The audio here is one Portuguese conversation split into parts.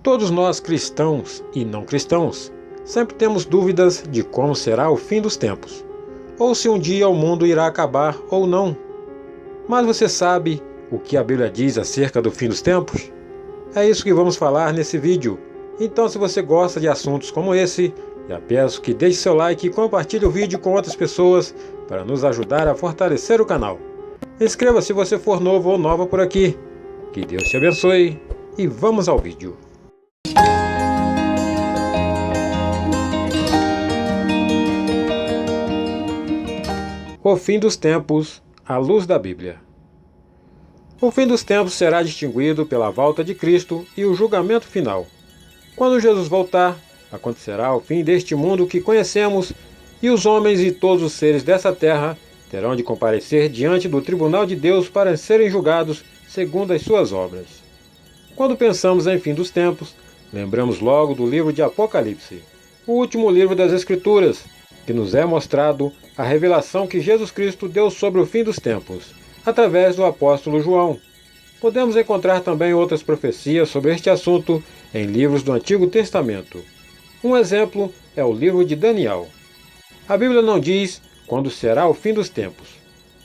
Todos nós, cristãos e não cristãos, sempre temos dúvidas de como será o fim dos tempos, ou se um dia o mundo irá acabar ou não. Mas você sabe o que a Bíblia diz acerca do fim dos tempos? É isso que vamos falar nesse vídeo. Então, se você gosta de assuntos como esse, já peço que deixe seu like e compartilhe o vídeo com outras pessoas para nos ajudar a fortalecer o canal. Inscreva-se se você for novo ou nova por aqui. Que Deus te abençoe e vamos ao vídeo. O fim dos tempos, à luz da Bíblia. O fim dos tempos será distinguido pela volta de Cristo e o julgamento final. Quando Jesus voltar, acontecerá o fim deste mundo que conhecemos e os homens e todos os seres dessa terra terão de comparecer diante do tribunal de Deus para serem julgados segundo as suas obras. Quando pensamos em fim dos tempos, lembramos logo do livro de Apocalipse, o último livro das Escrituras, que nos é mostrado a revelação que Jesus Cristo deu sobre o fim dos tempos, através do apóstolo João. Podemos encontrar também outras profecias sobre este assunto em livros do Antigo Testamento. Um exemplo é o livro de Daniel. A Bíblia não diz quando será o fim dos tempos.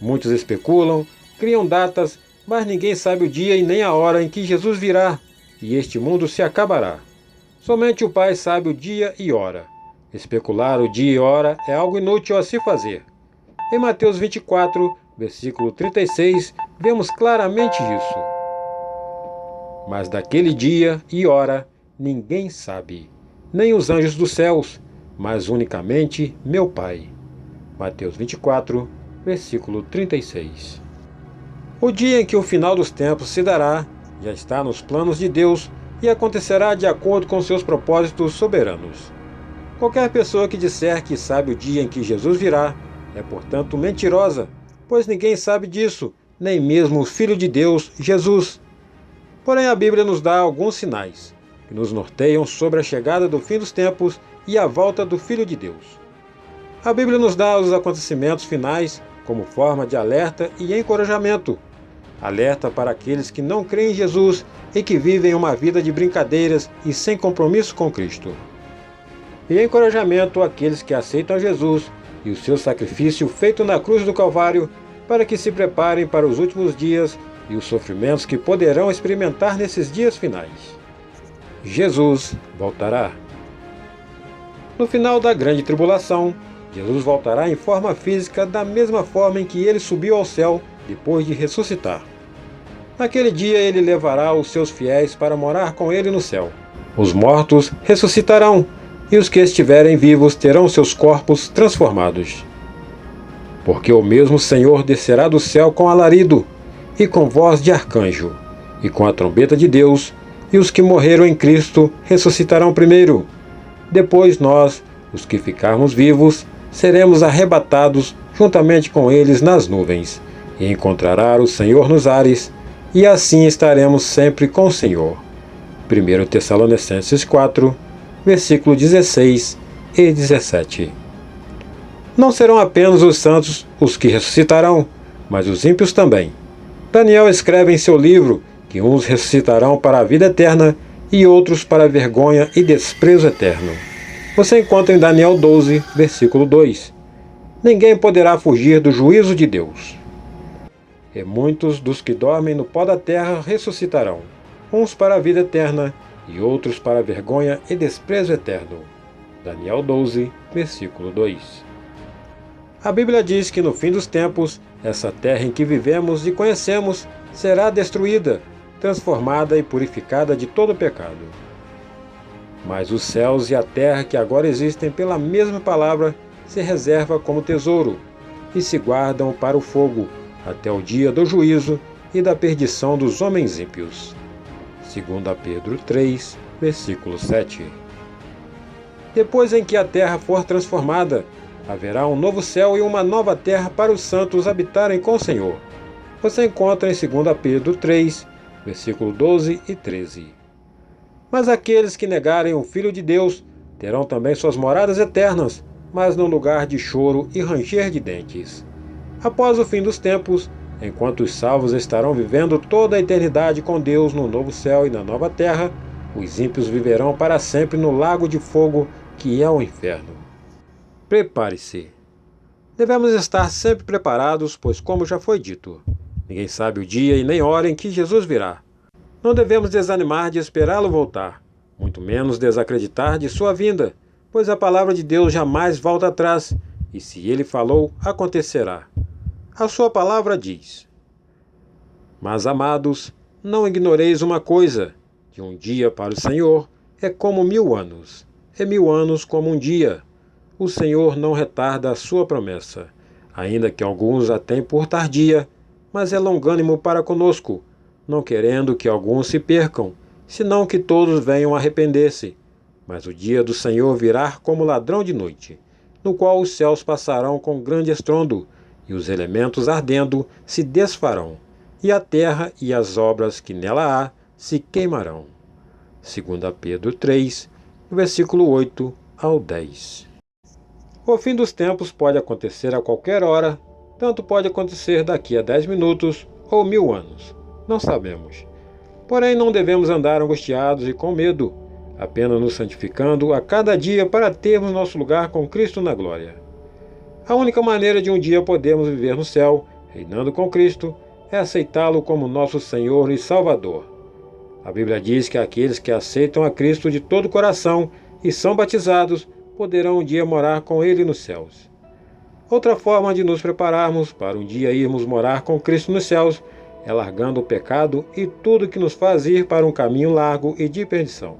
Muitos especulam, criam datas, mas ninguém sabe o dia e nem a hora em que Jesus virá, e este mundo se acabará. Somente o Pai sabe o dia e hora. Especular o dia e hora é algo inútil a se fazer. Em Mateus 24, versículo 36, vemos claramente isso. Mas daquele dia e hora ninguém sabe, nem os anjos dos céus, mas unicamente meu Pai. Mateus 24, versículo 36. O dia em que o final dos tempos se dará já está nos planos de Deus e acontecerá de acordo com seus propósitos soberanos. Qualquer pessoa que disser que sabe o dia em que Jesus virá é, portanto, mentirosa, pois ninguém sabe disso, nem mesmo o Filho de Deus, Jesus. Porém, a Bíblia nos dá alguns sinais que nos norteiam sobre a chegada do fim dos tempos e a volta do Filho de Deus. A Bíblia nos dá os acontecimentos finais como forma de alerta e encorajamento. Alerta para aqueles que não creem em Jesus e que vivem uma vida de brincadeiras e sem compromisso com Cristo. E encorajamento àqueles que aceitam Jesus e o seu sacrifício feito na cruz do Calvário para que se preparem para os últimos dias e os sofrimentos que poderão experimentar nesses dias finais. Jesus voltará. No final da grande tribulação, Jesus voltará em forma física da mesma forma em que ele subiu ao céu depois de ressuscitar. Naquele dia ele levará os seus fiéis para morar com ele no céu. Os mortos ressuscitarão e os que estiverem vivos terão seus corpos transformados. Porque o mesmo Senhor descerá do céu com alarido, e com voz de arcanjo, e com a trombeta de Deus, e os que morreram em Cristo ressuscitarão primeiro. Depois nós, os que ficarmos vivos, seremos arrebatados juntamente com eles nas nuvens, e encontrará o Senhor nos ares, e assim estaremos sempre com o Senhor. 1 Tessalonicenses 4, versículo 16 e 17. Não serão apenas os santos os que ressuscitarão, mas os ímpios também. Daniel escreve em seu livro que uns ressuscitarão para a vida eterna e outros para a vergonha e desprezo eterno. Você encontra em Daniel 12, versículo 2. Ninguém poderá fugir do juízo de Deus. E muitos dos que dormem no pó da terra ressuscitarão, uns para a vida eterna e outros para a vergonha e desprezo eterno. Daniel 12, versículo 2. A Bíblia diz que no fim dos tempos, essa terra em que vivemos e conhecemos será destruída, transformada e purificada de todo pecado. Mas os céus e a terra que agora existem pela mesma palavra se reserva como tesouro e se guardam para o fogo até o dia do juízo e da perdição dos homens ímpios. 2 Pedro 3, versículo 7. Depois em que a terra for transformada, haverá um novo céu e uma nova terra para os santos habitarem com o Senhor. Você encontra em 2 Pedro 3, versículo 12 e 13. Mas aqueles que negarem o Filho de Deus terão também suas moradas eternas, mas num lugar de choro e ranger de dentes. Após o fim dos tempos, enquanto os salvos estarão vivendo toda a eternidade com Deus no novo céu e na nova terra, os ímpios viverão para sempre no lago de fogo que é o inferno. Prepare-se. Devemos estar sempre preparados, pois, como já foi dito, ninguém sabe o dia e nem hora em que Jesus virá. Não devemos desanimar de esperá-lo voltar, muito menos desacreditar de sua vinda, pois a palavra de Deus jamais volta atrás, e se ele falou, acontecerá. A sua palavra diz: Mas, amados, não ignoreis uma coisa, que um dia para o Senhor é como 1000 anos, e 1000 anos como um dia. O Senhor não retarda a sua promessa, ainda que alguns a tenham por tardia, mas é longânimo para conosco, não querendo que alguns se percam, senão que todos venham arrepender-se. Mas o dia do Senhor virá como ladrão de noite, no qual os céus passarão com grande estrondo, e os elementos ardendo se desfarão, e a terra e as obras que nela há se queimarão. 2 Pedro 3, versículo 8 ao 10. O fim dos tempos pode acontecer a qualquer hora, tanto pode acontecer daqui a 10 minutos ou 1000 anos. Não sabemos. Porém, não devemos andar angustiados e com medo, apenas nos santificando a cada dia para termos nosso lugar com Cristo na glória. A única maneira de um dia podermos viver no céu, reinando com Cristo, é aceitá-lo como nosso Senhor e Salvador. A Bíblia diz que aqueles que aceitam a Cristo de todo o coração e são batizados poderão um dia morar com Ele nos céus. Outra forma de nos prepararmos para um dia irmos morar com Cristo nos céus é largando o pecado e tudo que nos faz ir para um caminho largo e de perdição.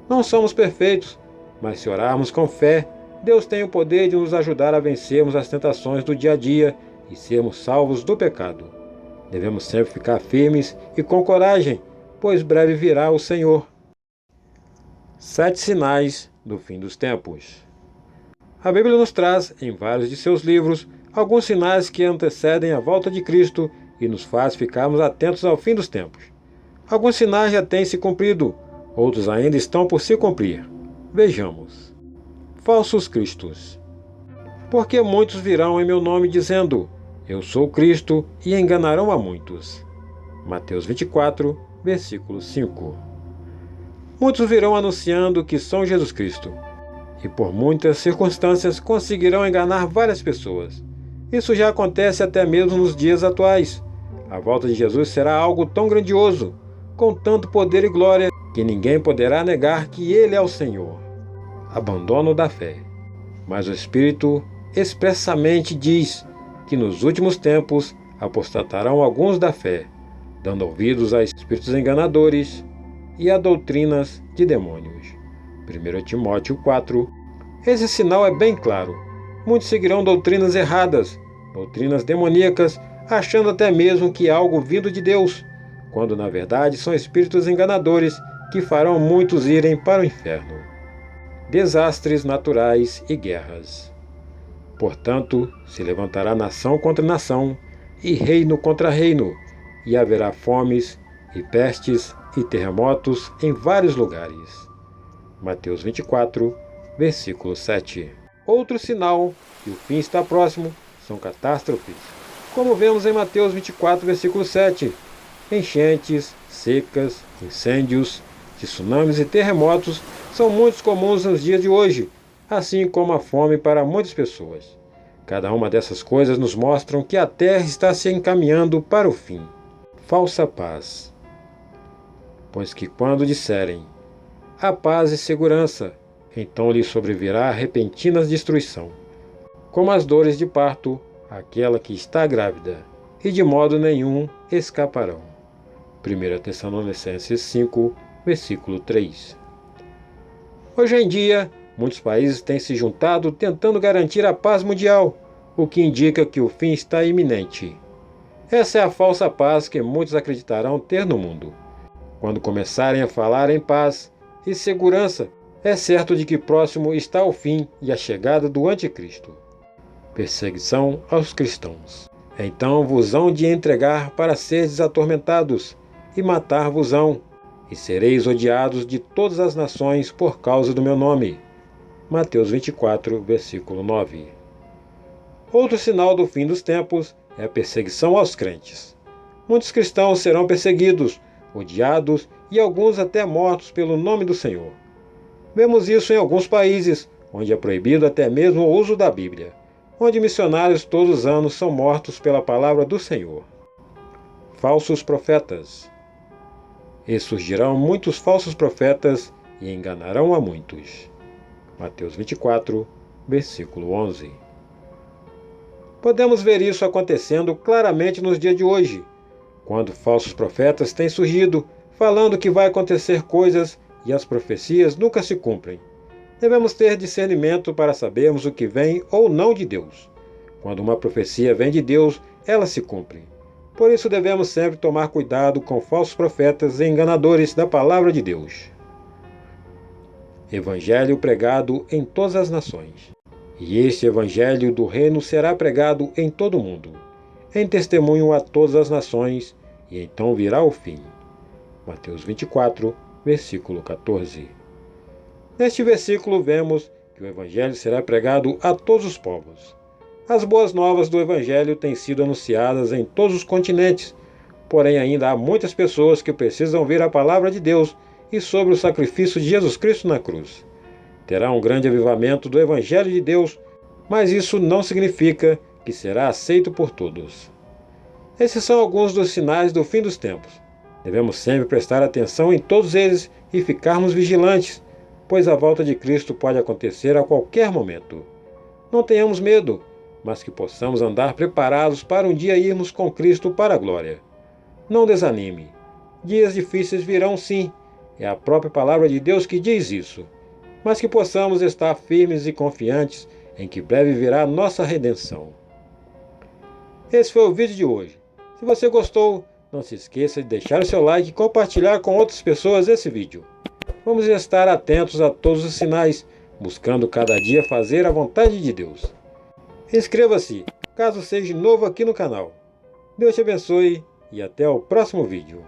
Não somos perfeitos, mas se orarmos com fé, Deus tem o poder de nos ajudar a vencermos as tentações do dia a dia e sermos salvos do pecado. Devemos sempre ficar firmes e com coragem, pois breve virá o Senhor. 7 sinais do fim dos tempos. A Bíblia nos traz, em vários de seus livros, alguns sinais que antecedem a volta de Cristo e nos faz ficarmos atentos ao fim dos tempos. Alguns sinais já têm se cumprido, outros ainda estão por se cumprir. Vejamos. Falsos cristos. Porque muitos virão em meu nome dizendo: Eu sou Cristo, e enganarão a muitos. Mateus 24, versículo 5. Muitos virão anunciando que são Jesus Cristo, e por muitas circunstâncias conseguirão enganar várias pessoas. Isso já acontece até mesmo nos dias atuais. A volta de Jesus será algo tão grandioso, com tanto poder e glória, que ninguém poderá negar que Ele é o Senhor. Abandono da fé. Mas o Espírito expressamente diz que nos últimos tempos apostatarão alguns da fé, dando ouvidos a espíritos enganadores e a doutrinas de demônios. 1 Timóteo 4. Esse sinal é bem claro. Muitos seguirão doutrinas erradas, doutrinas demoníacas, achando até mesmo que é algo vindo de Deus, quando na verdade são espíritos enganadores que farão muitos irem para o inferno. Desastres naturais e guerras. Portanto, se levantará nação contra nação, e reino contra reino, e haverá fomes, e pestes, e terremotos em vários lugares. Mateus 24, versículo 7. Outro sinal que o fim está próximo são catástrofes, como vemos em Mateus 24, versículo 7. Enchentes, secas, incêndios, tsunamis e terremotos são muito comuns nos dias de hoje, assim como a fome para muitas pessoas. Cada uma dessas coisas nos mostram que a Terra está se encaminhando para o fim. Falsa paz. Pois que quando disserem a paz e segurança, então lhe sobrevirá repentina destruição, como as dores de parto, aquela que está grávida, e de modo nenhum escaparão. 1 Tessalonicenses 5, versículo 3. Hoje em dia, muitos países têm se juntado tentando garantir a paz mundial, o que indica que o fim está iminente. Essa é a falsa paz que muitos acreditarão ter no mundo. Quando começarem a falar em paz e segurança, é certo de que próximo está o fim e a chegada do Anticristo. Perseguição aos cristãos. Então vos hão de entregar para seres atormentados, e matar-vos-ão, e sereis odiados de todas as nações por causa do meu nome. Mateus 24, versículo 9. Outro sinal do fim dos tempos é a perseguição aos crentes. Muitos cristãos serão perseguidos, odiados e alguns até mortos pelo nome do Senhor. Vemos isso em alguns países, onde é proibido até mesmo o uso da Bíblia, onde missionários todos os anos são mortos pela palavra do Senhor. Falsos profetas. E surgirão muitos falsos profetas e enganarão a muitos. Mateus 24, versículo 11. Podemos ver isso acontecendo claramente nos dias de hoje, quando falsos profetas têm surgido, falando que vai acontecer coisas e as profecias nunca se cumprem. Devemos ter discernimento para sabermos o que vem ou não de Deus. Quando uma profecia vem de Deus, ela se cumpre. Por isso devemos sempre tomar cuidado com falsos profetas e enganadores da palavra de Deus. Evangelho pregado em todas as nações. E este evangelho do reino será pregado em todo o mundo, em testemunho a todas as nações, e então virá o fim. Mateus 24, versículo 14. Neste versículo vemos que o evangelho será pregado a todos os povos. As boas novas do evangelho têm sido anunciadas em todos os continentes, porém ainda há muitas pessoas que precisam ouvir a palavra de Deus e sobre o sacrifício de Jesus Cristo na cruz. Terá um grande avivamento do evangelho de Deus, mas isso não significa que será aceito por todos. Esses são alguns dos sinais do fim dos tempos. Devemos sempre prestar atenção em todos eles e ficarmos vigilantes, pois a volta de Cristo pode acontecer a qualquer momento. Não tenhamos medo, mas que possamos andar preparados para um dia irmos com Cristo para a glória. Não desanime. Dias difíceis virão sim, é a própria palavra de Deus que diz isso, mas que possamos estar firmes e confiantes em que breve virá nossa redenção. Esse foi o vídeo de hoje. Se você gostou, não se esqueça de deixar o seu like e compartilhar com outras pessoas esse vídeo. Vamos estar atentos a todos os sinais, buscando cada dia fazer a vontade de Deus. Inscreva-se, caso seja novo aqui no canal. Deus te abençoe e até o próximo vídeo.